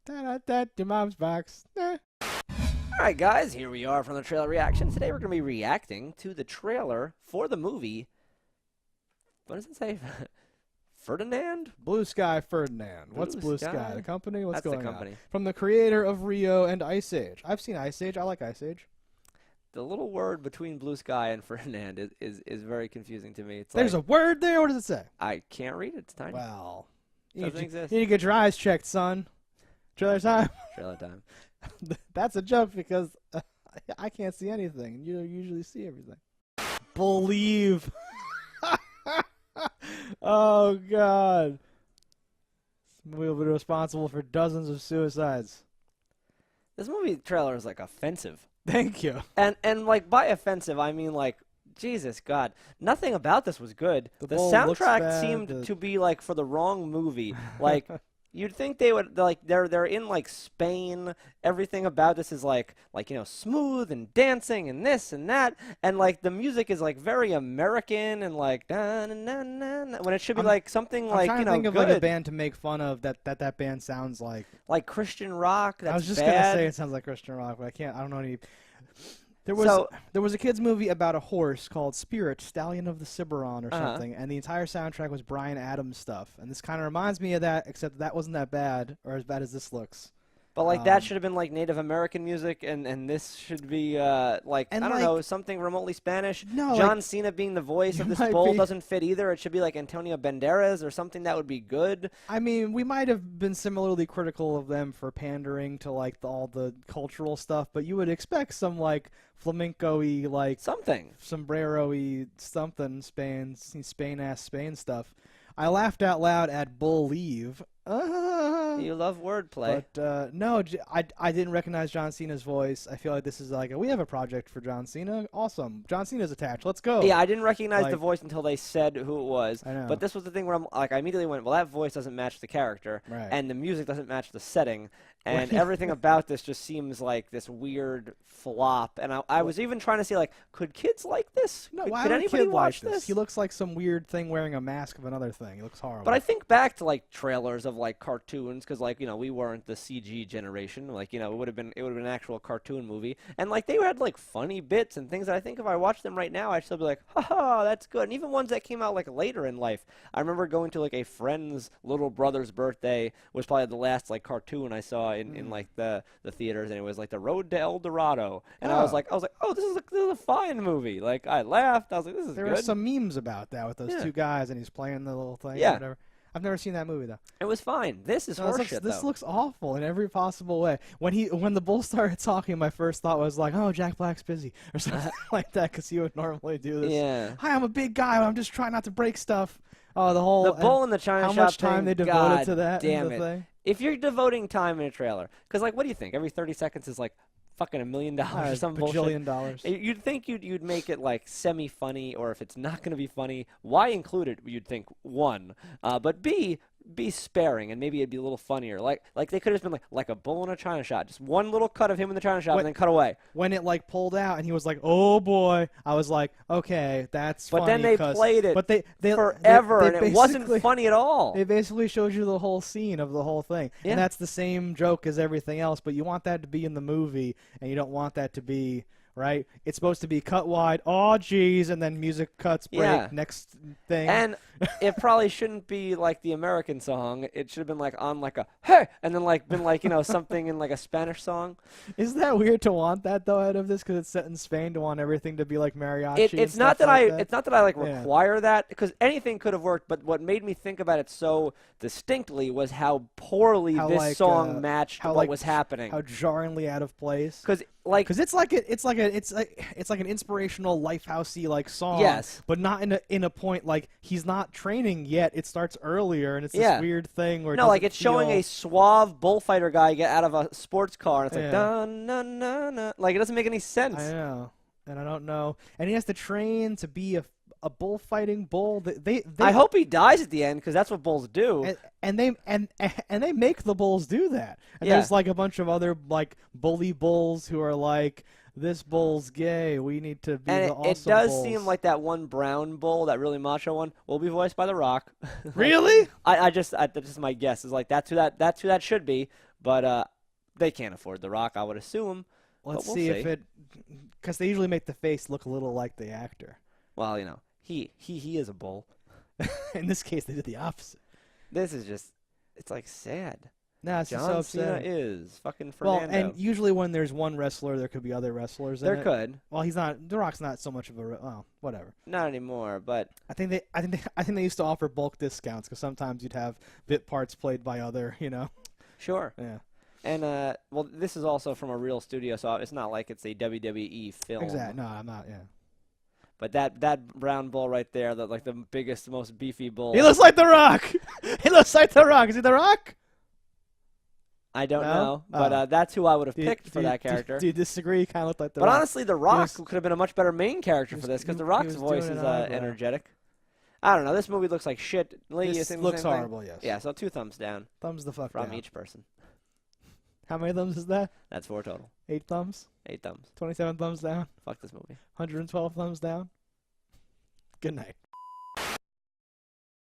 Da-da-da, your mom's box. Alright guys, here we are from the trailer reaction. Today we're going to be reacting to the trailer for the movie, what does it say? Ferdinand? Blue Sky Ferdinand. What's Blue Sky? Sky? The company? What's That's going the company. on? From the creator of Rio and Ice Age. I've seen Ice Age. I like Ice Age. The little word between Blue Sky and Ferdinand is very confusing to me. It's There's like, a word there? What does it say? I can't read it. It's tiny. Well, Doesn't exist. You need to get your eyes checked, son. Trailer time. Trailer time. That's a joke because I can't see anything. You usually see everything. Believe. Oh, God. This movie will be responsible for dozens of suicides. This movie trailer is like offensive. Thank you. And like by offensive, I mean like Jesus God. Nothing about this was good. The bull looks soundtrack bad, seemed to be like for the wrong movie. Like you'd think they would like they're in like Spain. Everything about this is like you know smooth and dancing and this and that, and like the music is like very American and like na, na, na, na, when it should be like something like I'm trying you to know think of good. like a band to make fun of that band sounds like Christian rock. That's I was just bad. gonna say it sounds like Christian rock, but I don't know any. There was a kids movie about a horse called Spirit, Stallion of the Ciberon or something, and the entire soundtrack was Bryan Adams stuff. And this kind of reminds me of that, except that wasn't that bad, or as bad as this looks. But like that should have been like Native American music, and this should be like I don't know, something remotely Spanish. No, John Cena being the voice of this bull doesn't fit either. It should be like Antonio Banderas or something that would be good. I mean, we might have been similarly critical of them for pandering to like all the cultural stuff, but you would expect some like flamenco-y, like something sombrero-y something Spain stuff. I laughed out loud at Believe. You love wordplay. But no, I didn't recognize John Cena's voice. I feel like this is like we have a project for John Cena. Awesome, John Cena's attached. Let's go. Yeah, I didn't recognize the voice until they said who it was. I know. But this was the thing where I'm like, I immediately went, well, that voice doesn't match the character, right. And the music doesn't match the setting, and everything about this just seems like this weird flop. And I was even trying to see like, could kids like this? No, could anybody watch this? He looks like some weird thing wearing a mask of another thing. He looks horrible. But I think back to like trailers of like cartoons, because like you know we weren't the CG generation. Like you know it would have been an actual cartoon movie, and like they had like funny bits and things that I think if I watched them right now I'd still be like, ha, that's good. And even ones that came out like later in life. I remember going to like a friend's little brother's birthday was probably the last like cartoon I saw in like the theaters, and it was like The Road to El Dorado, and I was like, oh, this is a fine movie. Like I laughed. I was like, this is good. There were some memes about that with those two guys, and he's playing the little thing. Yeah. Or whatever. I've never seen that movie though. It was fine. This is horseshit. This looks awful in every possible way. When the bull started talking, my first thought was like, "Oh, Jack Black's busy" or something like that, because he would normally do this. Yeah. Hi, I'm a big guy. I'm just trying not to break stuff. Oh, the bull in the China shop. How much time they devoted to that? Damn it! If you're devoting time in a trailer, because like, what do you think? Every 30 seconds is like fucking $1 million or some bullshit. $1 billion. You'd think you'd make it like semi-funny, or if it's not going to be funny, why include it? You'd think one, but B, be sparing, and maybe it'd be a little funnier. Like they could have been like a bull in a china shop, just one little cut of him in the china shop, and then cut away. When it like pulled out, and he was like, "Oh boy," I was like, "Okay, that's." But funny then they played it. But they forever, and it wasn't funny at all. They basically showed you the whole scene of the whole thing, and that's the same joke as everything else. But you want that to be in the movie, and you don't want that to be. Right? It's supposed to be cut wide, oh geez, and then music cuts, break, next thing. And it probably shouldn't be like the American song. It should have been like on like a hey, and then like been like, you know, something in like a Spanish song. Isn't that weird to want that though out of this, because it's set in Spain, to want everything to be like mariachi? It's not that I like require that, because anything could have worked. But what made me think about it so distinctly was how poorly this song matched what was happening. How jarringly out of place. Because it's like an inspirational lifehousey like song. Yes. But not in a point like he's not training yet. It starts earlier, and it's this weird thing where it's showing a suave bullfighter guy get out of a sports car, and it's like dun, dun, dun, dun. Like it doesn't make any sense. I know, and I don't know. And he has to train to be a bullfighting bull. I hope he dies at the end, because that's what bulls do. And they make the bulls do that. And there's like a bunch of other like bully bulls who are like, this bull's gay. We need to be the awesome bulls. It does seem like that one brown bull, that really macho one, will be voiced by The Rock. Really? That's just my guess. Is like that's who that should be. But they can't afford The Rock, I would assume. Let's we'll see if it, because they usually make the face look a little like the actor. Well, he is a bull. In this case, they did the opposite. This is just, it's like sad. No, it's just so John Cena upsetting. is fucking Fernando. Well, and usually when there's one wrestler, there could be other wrestlers. There in it. could. Well, he's not. The Rock's not so much of a. Well, whatever. Not anymore, but I think they used to offer bulk discounts because sometimes you'd have bit parts played by other. sure. Yeah. And well, this is also from a real studio, so it's not like it's a WWE film. Exactly. No, I'm not. Yeah. But that brown bull right there, the biggest, most beefy bull. He looks like The Rock. He looks like The Rock. Is he The Rock? I don't No? know, but that's who I would have picked for you- that character. Do you disagree? He kind of looked like The But Rock. honestly, The Rock was- could have been a much better main character he for was- this because he- The he Rock's was voice doing is an eyebrow. energetic. I don't know. This movie looks like shit. Lee, you This think the looks same thing? horrible. Yes. Yeah, so 2 thumbs down Thumbs the fuck from down. each person. How many thumbs is that? That's 4 total. 8 thumbs. 8 thumbs. 27 thumbs down. Fuck this movie. 112 thumbs down. Good night.